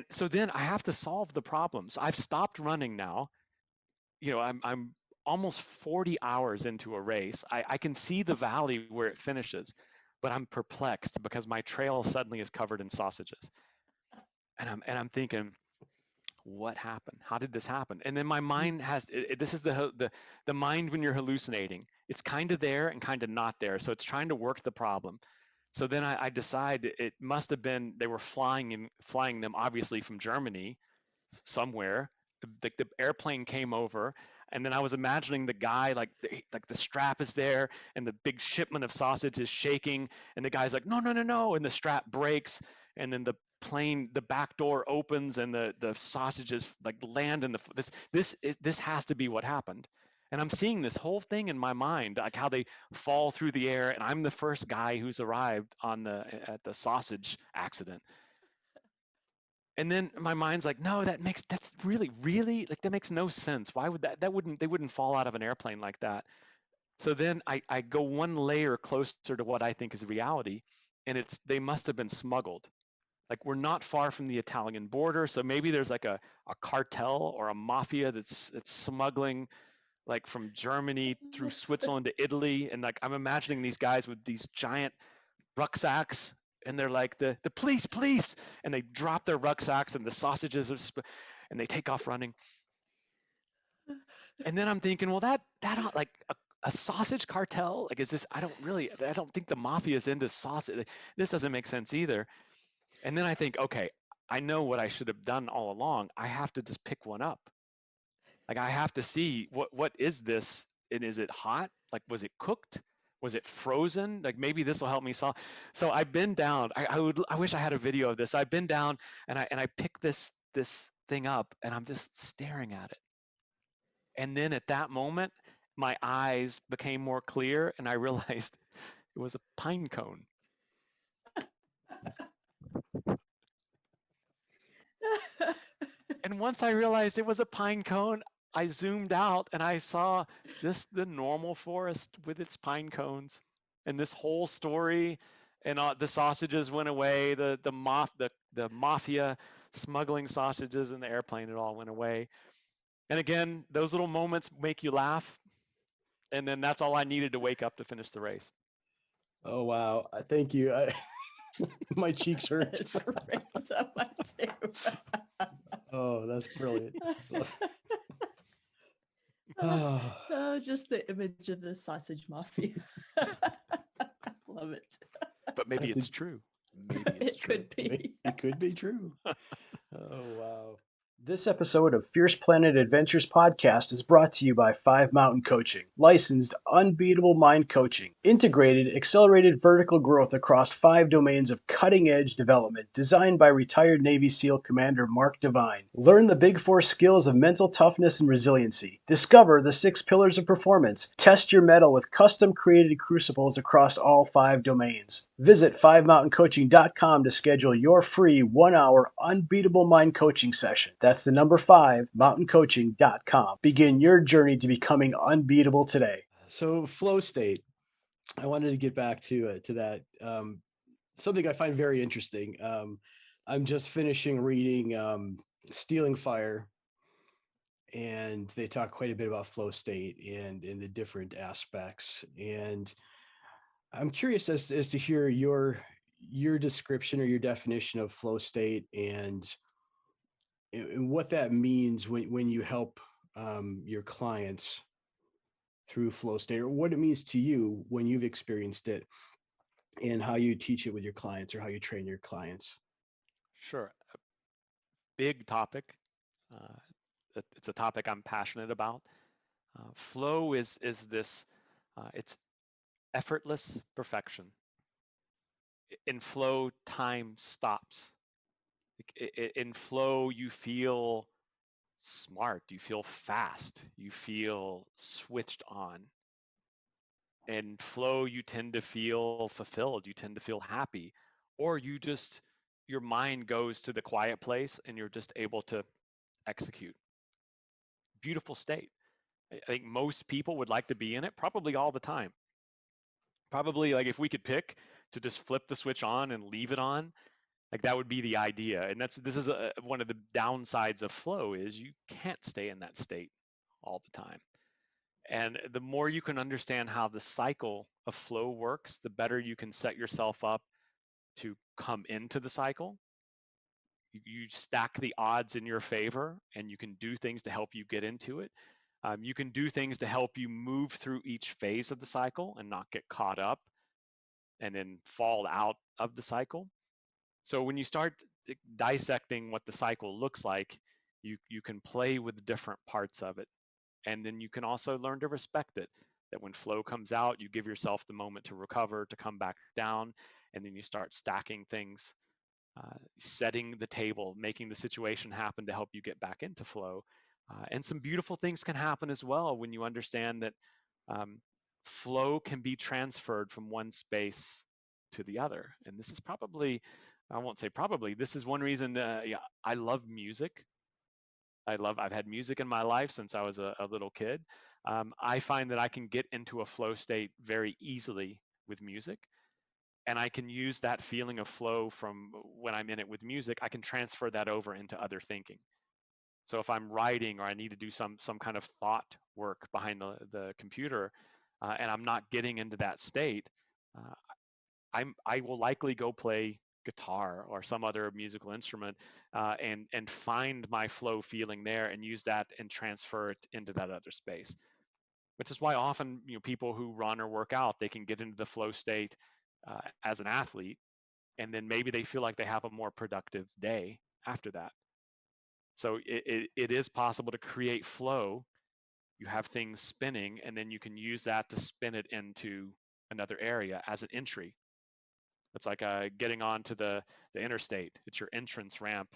so then I have to solve the problems. I've stopped running now. I'm almost 40 hours into a race. I can see the valley where it finishes, but I'm perplexed because my trail suddenly is covered in sausages. And I'm thinking, what happened? How did this happen? And then my mind has this is the mind when you're hallucinating. It's kind of there and kind of not there. So it's trying to work the problem. So then I decide it must have been they were flying them obviously from Germany somewhere. The airplane came over, and then I was imagining the guy like the strap is there, and the big shipment of sausage is shaking, and the guy's like, no, no, no, no, and the strap breaks, and then the back door opens, and the sausages like land in this has to be what happened. And I'm seeing this whole thing in my mind, like how they fall through the air, and I'm the first guy who's arrived at the sausage accident. And then my mind's like, no, that's really like that makes no sense. Why would they wouldn't fall out of an airplane like that. So then I go one layer closer to what I think is reality, and they must have been smuggled. Like, we're not far from the Italian border, so maybe there's like a cartel or a mafia that's smuggling like from Germany through Switzerland to Italy, and like I'm imagining these guys with these giant rucksacks, and they're like the police, and they drop their rucksacks and the sausages and they take off running. And then I'm thinking, well, that like a sausage cartel, like, is this? I don't think the mafia is into sausage. This doesn't make sense either. And then I think, okay, I know what I should have done all along. I have to just pick one up. Like, I have to see what is this, and is it hot? Like, was it cooked? Was it frozen? Like, maybe this will help me solve. So I've been down. I wish I had a video of this. I've been down, and I picked this thing up, and I'm just staring at it. And then at that moment, my eyes became more clear, and I realized it was a pine cone. And once I realized it was a pine cone, I zoomed out and I saw just the normal forest with its pine cones. And this whole story, and the sausages went away, the mafia smuggling sausages in the airplane, it all went away. And again, those little moments make you laugh. And then that's all I needed to wake up to finish the race. Oh, wow. Thank you. My cheeks hurt. It's right up my too. Oh, that's brilliant. Oh, just the image of the sausage mafia. Love it. But maybe it's true. Maybe it's It true. could be. It could be true. Oh, wow. This episode of Fierce Planet Adventures podcast is brought to you by 5 Mountain Coaching, licensed unbeatable mind coaching, integrated accelerated vertical growth across 5 domains of cutting-edge development designed by retired Navy SEAL Commander Mark Devine. Learn the Big 4 skills of mental toughness and resiliency. Discover the 6 pillars of performance. Test your mettle with custom-created crucibles across all 5 domains. Visit 5mountaincoaching.com to schedule your free 1-hour unbeatable mind coaching session. That's the number 5, mountaincoaching.com. Begin your journey to becoming unbeatable today. So, flow state. I wanted to get back to that. Something I find very interesting. I'm just finishing reading Stealing Fire, and they talk quite a bit about flow state and the different aspects. And I'm curious as to hear your description or your definition of flow state, and what that means when you help your clients through flow state, or what it means to you when you've experienced it, and how you teach it with your clients or how you train your clients. Sure. A big topic. It's a topic I'm passionate about. Flow is this, it's effortless perfection. In flow, time stops. In flow, you feel smart, you feel fast, you feel switched on. In flow, you tend to feel fulfilled, you tend to feel happy, or your mind goes to the quiet place and you're just able to execute. Beautiful state. I think most people would like to be in it probably all the time. Probably, like, if we could pick to just flip the switch on and leave it on, like, that would be the idea. And this is one of the downsides of flow is you can't stay in that state all the time. And the more you can understand how the cycle of flow works, the better you can set yourself up to come into the cycle. You stack the odds in your favor, and you can do things to help you get into it. You can do things to help you move through each phase of the cycle and not get caught up and then fall out of the cycle. So when you start dissecting what the cycle looks like, you can play with different parts of it. And then you can also learn to respect it. That when flow comes out, you give yourself the moment to recover, to come back down, and then you start stacking things, setting the table, making the situation happen to help you get back into flow. And some beautiful things can happen as well when you understand that flow can be transferred from one space to the other. And this is probably, I won't say probably, this is one reason yeah, I love music. I've had music in my life since I was a little kid. I find that I can get into a flow state very easily with music. And I can use that feeling of flow from when I'm in it with music, I can transfer that over into other thinking. So if I'm writing or I need to do some kind of thought work behind the computer, and I'm not getting into that state, uh, I will likely go play guitar or some other musical instrument, and find my flow feeling there and use that and transfer it into that other space. Which is why often, people who run or work out, they can get into the flow state as an athlete, and then maybe they feel like they have a more productive day after that. So it is possible to create flow. You have things spinning, and then you can use that to spin it into another area as an entry. It's like getting onto the interstate. It's your entrance ramp,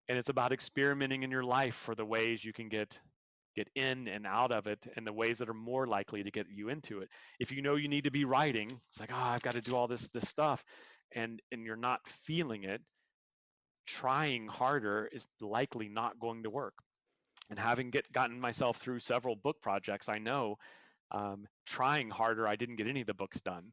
and it's about experimenting in your life for the ways you can get in and out of it, and the ways that are more likely to get you into it. If you know you need to be writing, it's like, oh, I've got to do all this stuff, and you're not feeling it. Trying harder is likely not going to work. And having gotten myself through several book projects, I know trying harder, I didn't get any of the books done.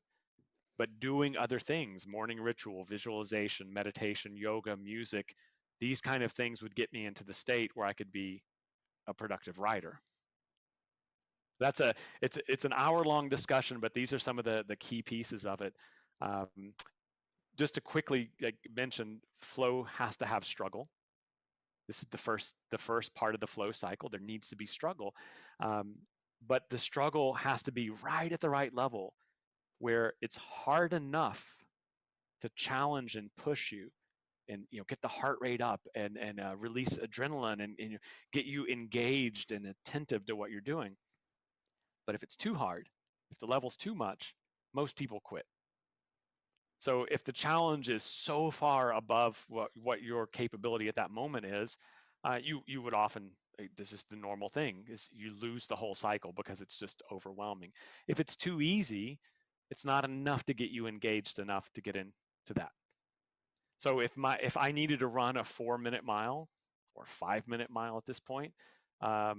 But doing other things, morning ritual, visualization, meditation, yoga, music, these kind of things would get me into the state where I could be a productive writer. It's an hour-long discussion, but these are some of the key pieces of it. Um, just to quickly mention, flow has to have struggle. This is the first part of the flow cycle. There needs to be struggle, but the struggle has to be right at the right level, where it's hard enough to challenge and push you, and get the heart rate up, and release adrenaline, and get you engaged and attentive to what you're doing. But if it's too hard, if the level's too much, most people quit. So if the challenge is so far above what your capability at that moment is, you would often, this is the normal thing, is you lose the whole cycle because it's just overwhelming. If it's too easy, it's not enough to get you engaged enough to get into that. So if I needed to run a 4-minute mile or 5-minute mile at this point, I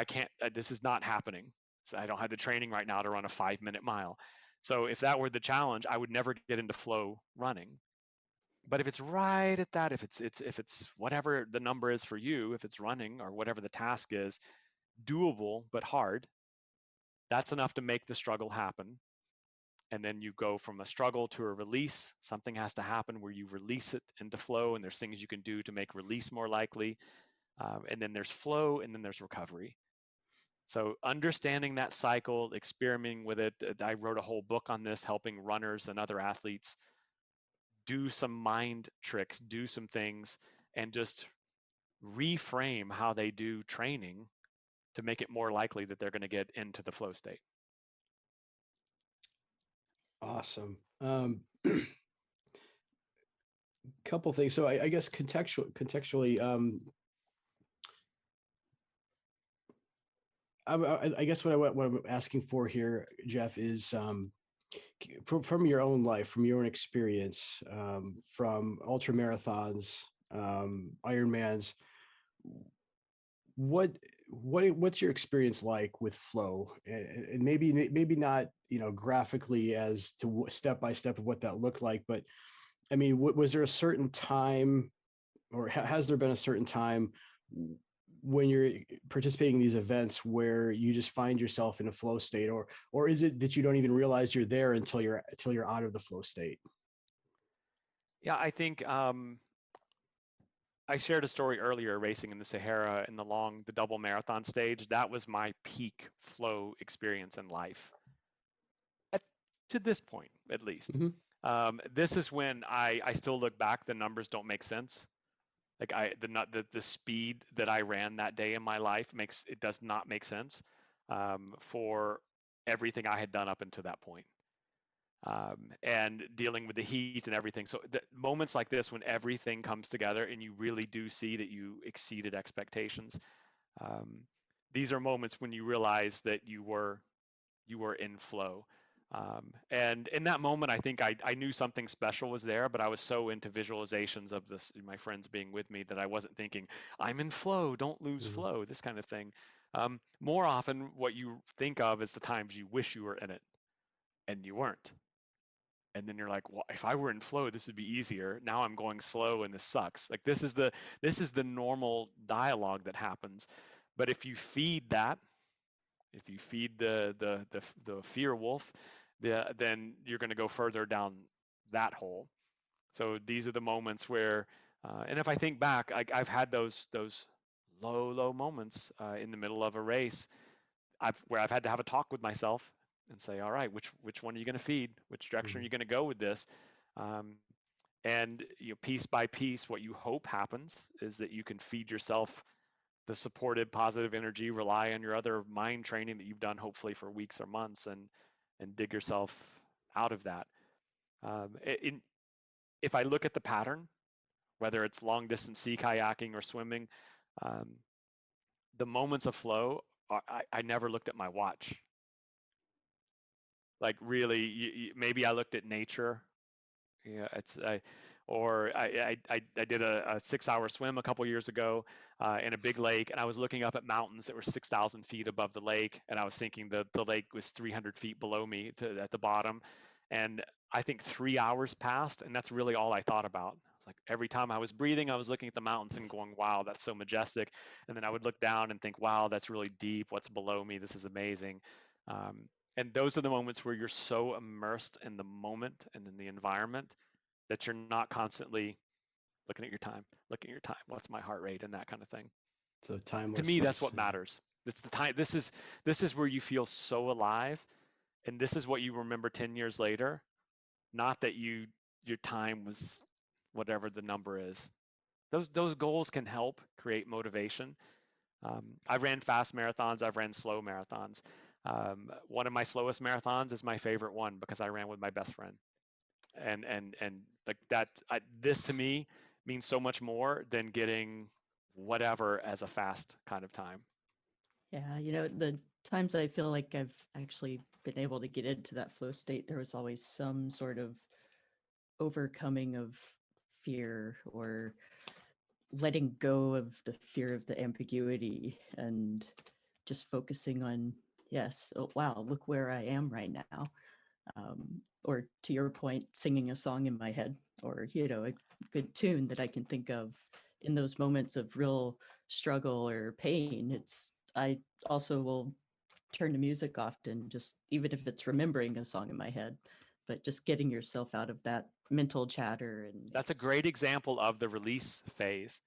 can't. This is not happening. So I don't have the training right now to run a 5-minute mile. So if that were the challenge, I would never get into flow running. But if it's right at that, if it's whatever the number is for you, if it's running or whatever the task is, doable but hard, that's enough to make the struggle happen. And then you go from a struggle to a release. Something has to happen where you release it into flow, and there's things you can do to make release more likely. And then there's flow, and then there's recovery. So understanding that cycle, experimenting with it. I wrote a whole book on this, helping runners and other athletes do some mind tricks, do some things, and just reframe how they do training to make it more likely that they're going to get into the flow state. Awesome. Um, couple things. So I guess contextually, I guess what I'm asking for here, Jeff, is from your own life, from your own experience, from ultra marathons, Ironmans. What what's your experience like with flow, and maybe not graphically as to step by step of what that looked like, but I mean, was there a certain time, or has there been a certain time when you're participating in these events where you just find yourself in a flow state, or is it that you don't even realize you're there until you're out of the flow state? Yeah, I think I shared a story earlier racing in the Sahara in the double marathon stage. That was my peak flow experience in life, at, to this point, at least. Mm-hmm. This is when I still look back, the numbers don't make sense. Like the speed that I ran that day in my life does not make sense for everything I had done up until that point. And dealing with the heat and everything. So moments like this, when everything comes together and you really do see that you exceeded expectations, um, these are moments when you realize that you were in flow. And in that moment, I think I knew something special was there, but I was so into visualizations of this, my friends being with me, that I wasn't thinking, I'm in flow, don't lose Mm-hmm. flow, this kind of thing. More often, what you think of is the times you wish you were in it and you weren't. And then you're like, well, if I were in flow, this would be easier. Now I'm going slow and this sucks. Like this is the normal dialogue that happens. But if you feed that, if you feed the fear wolf, then you're going to go further down that hole. So these are the moments where, and if I think back, I've had those low moments in the middle of a race, where I've had to have a talk with myself and say, all right, which one are you going to feed? Which direction are Mm-hmm. you going to go with this? Um, and piece by piece, what you hope happens is that you can feed yourself the supported positive energy, rely on your other mind training that you've done hopefully for weeks or months, and dig yourself out of that. If I look at the pattern, whether it's long distance sea kayaking or swimming, um, the moments of flow, I never looked at my watch. Like really, maybe I looked at nature. Yeah, I did a 6 hour swim a couple years ago in a big lake, and I was looking up at mountains that were 6,000 feet above the lake, and I was thinking the lake was 300 feet below me at the bottom, and I think 3 hours passed, and that's really all I thought about. It's like every time I was breathing, I was looking at the mountains and going, "Wow, that's so majestic," and then I would look down and think, "Wow, that's really deep. What's below me? This is amazing." And those are the moments where you're so immersed in the moment and in the environment that you're not constantly looking at your time, what's my heart rate, and that kind of thing. So To me, that's timelessness. what matters. It's the time. This is where you feel so alive, and this is what you remember 10 years later. Not that your time was whatever the number is. Those goals can help create motivation. I've ran fast marathons. I've ran slow marathons. One of my slowest marathons is my favorite one because I ran with my best friend, and like that. This to me means so much more than getting whatever as a fast kind of time. Yeah, the times I feel like I've actually been able to get into that flow state, there was always some sort of overcoming of fear or letting go of the fear of the ambiguity and just focusing on, yes, oh, wow, look where I am right now. Or to your point, singing a song in my head, or, a good tune that I can think of in those moments of real struggle or pain. I also will turn to music often, just even if it's remembering a song in my head, but just getting yourself out of that mental chatter. And That's a yes. great example of the release phase.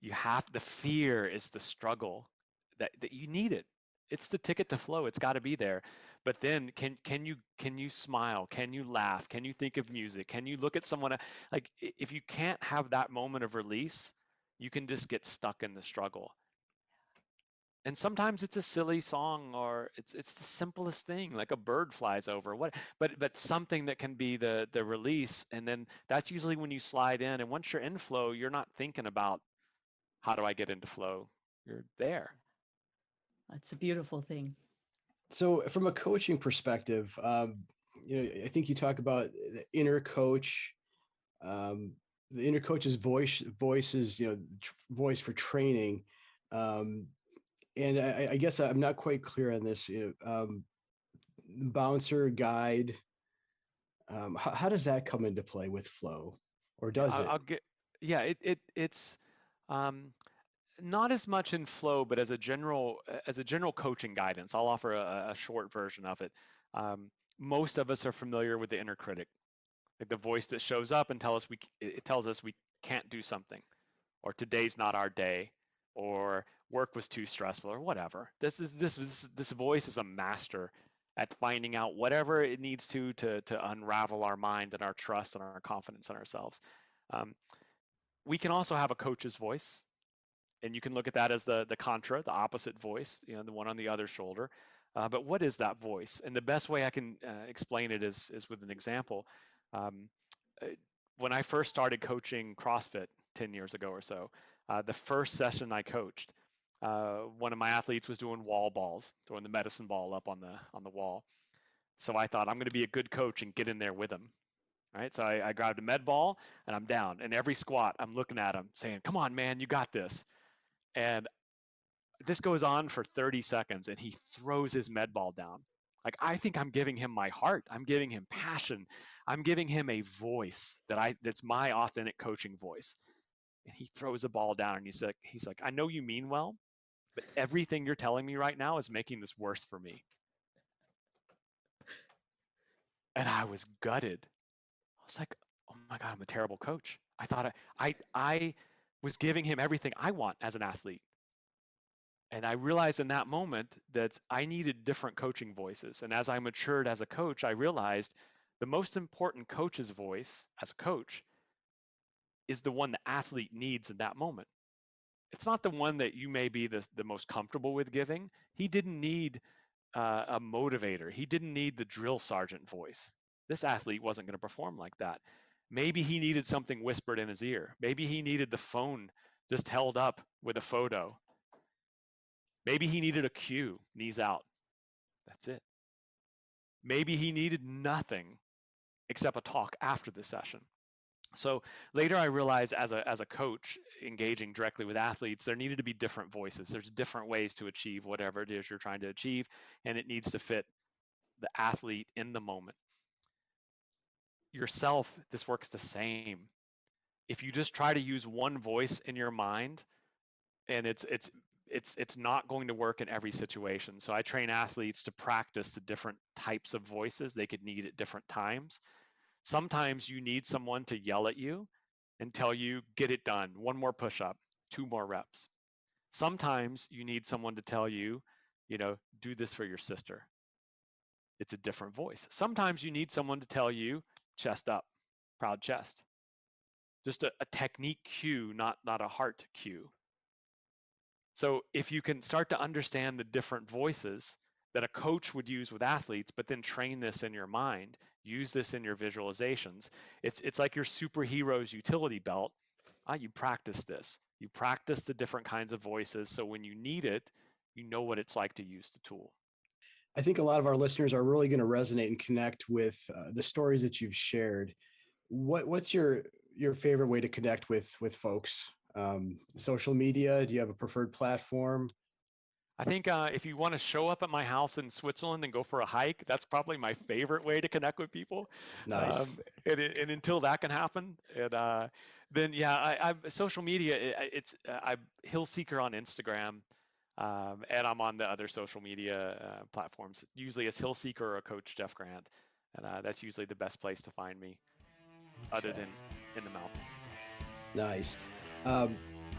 The fear is the struggle, that you need it. It's the ticket to flow. It's got to be there. But then can you smile? Can you laugh? Can you think of music? Can you look at someone like if you can't have that moment of release, you can just get stuck in the struggle. And sometimes it's a silly song, or it's the simplest thing, like a bird flies over. But something that can be the release, and then that's usually when you slide in. And once you're in flow, you're not thinking about how do I get into flow. You're there. That's a beautiful thing. So from a coaching perspective, I think you talk about the inner coach. The inner coach's voice is, voice for training. And I guess I'm not quite clear on this. Bouncer, guide. How does that come into play with flow, or Yeah, does it? I'll get. Yeah, it's um, not as much in flow, but as a general coaching guidance. I'll offer a short version of it. Um, Most of us are familiar with the inner critic, like the voice that shows up and it tells us we can't do something, or today's not our day, or work was too stressful, or whatever. This voice is a master at finding out whatever it needs to unravel our mind and our trust and our confidence in ourselves. Um, we can also have a coach's voice, and you can look at that as the contra, the opposite voice, the one on the other shoulder. But what is that voice? And the best way I can explain it is with an example. Um, uh, when I first started coaching CrossFit 10 years ago or so, the first session I coached, one of my athletes was doing wall balls, throwing the medicine ball up on the wall. So I thought I'm going to be a good coach and get in there with him. Right. So I grabbed a med ball and I'm down. And every squat, I'm looking at him saying, "Come on, man, you got this." And this goes on for 30 seconds and he throws his med ball down. Like, I think I'm giving him my heart. I'm giving him passion. I'm giving him a voice that's my authentic coaching voice. And he throws a ball down and he's like, "I know you mean well, but everything you're telling me right now is making this worse for me." And I was gutted. I was like, "Oh my God, I'm a terrible coach." I thought I was giving him everything I want as an athlete. And I realized in that moment that I needed different coaching voices. And as I matured as a coach, I realized the most important coach's voice as a coach is the one the athlete needs in that moment. It's not the one that you may be the most comfortable with giving. He didn't need a motivator. He didn't need the drill sergeant voice. This athlete wasn't going to perform like that. Maybe he needed something whispered in his ear. Maybe he needed the phone just held up with a photo. Maybe he needed a cue, knees out. That's it. Maybe he needed nothing except a talk after the session. So later I realized as a coach engaging directly with athletes, there needed to be different voices. There's different ways to achieve whatever it is you're trying to achieve, and it needs to fit the athlete in the moment. Yourself, this works the same. If you just try to use one voice in your mind, and it's not going to work in every situation. So I train athletes to practice the different types of voices they could need at different times. Sometimes you need someone to yell at you and tell you, "Get it done, one more push-up, 2 more reps." Sometimes you need someone to tell you, "Do this for your sister." It's a different voice. Sometimes you need someone to tell you, "Chest up, proud chest." Just a technique cue, not a heart cue. So if you can start to understand the different voices that a coach would use with athletes, but then train this in your mind, use this in your visualizations, it's like your superhero's utility belt. You practice this. You practice the different kinds of voices, so when you need it, you know what it's like to use the tool. I think a lot of our listeners are really going to resonate and connect with the stories that you've shared. What's your favorite way to connect with folks? Social media? Do you have a preferred platform? I think if you want to show up at my house in Switzerland and go for a hike, that's probably my favorite way to connect with people. Nice. And until that can happen, and then I'm social media. I'm Hill Seeker on Instagram, and I'm on the other social media platforms. Usually as Hill Seeker or Coach Jeff Grant, and that's usually the best place to find me, other than in the mountains. Nice.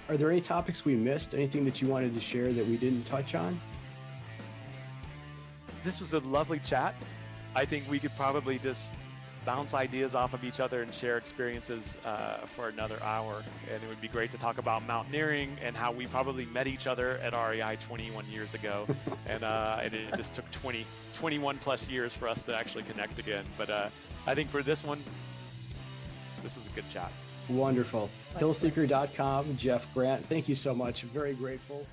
Are there any topics we missed? Anything that you wanted to share that we didn't touch on? This was a lovely chat. I think we could probably just bounce ideas off of each other and share experiences for another hour. And it would be great to talk about mountaineering and how we probably met each other at REI 21 years ago. and it just took 21 plus years for us to actually connect again. But I think for this one, this was a good chat. Wonderful. Hillseeker.com, Jeff Grant. Thank you so much. Very grateful.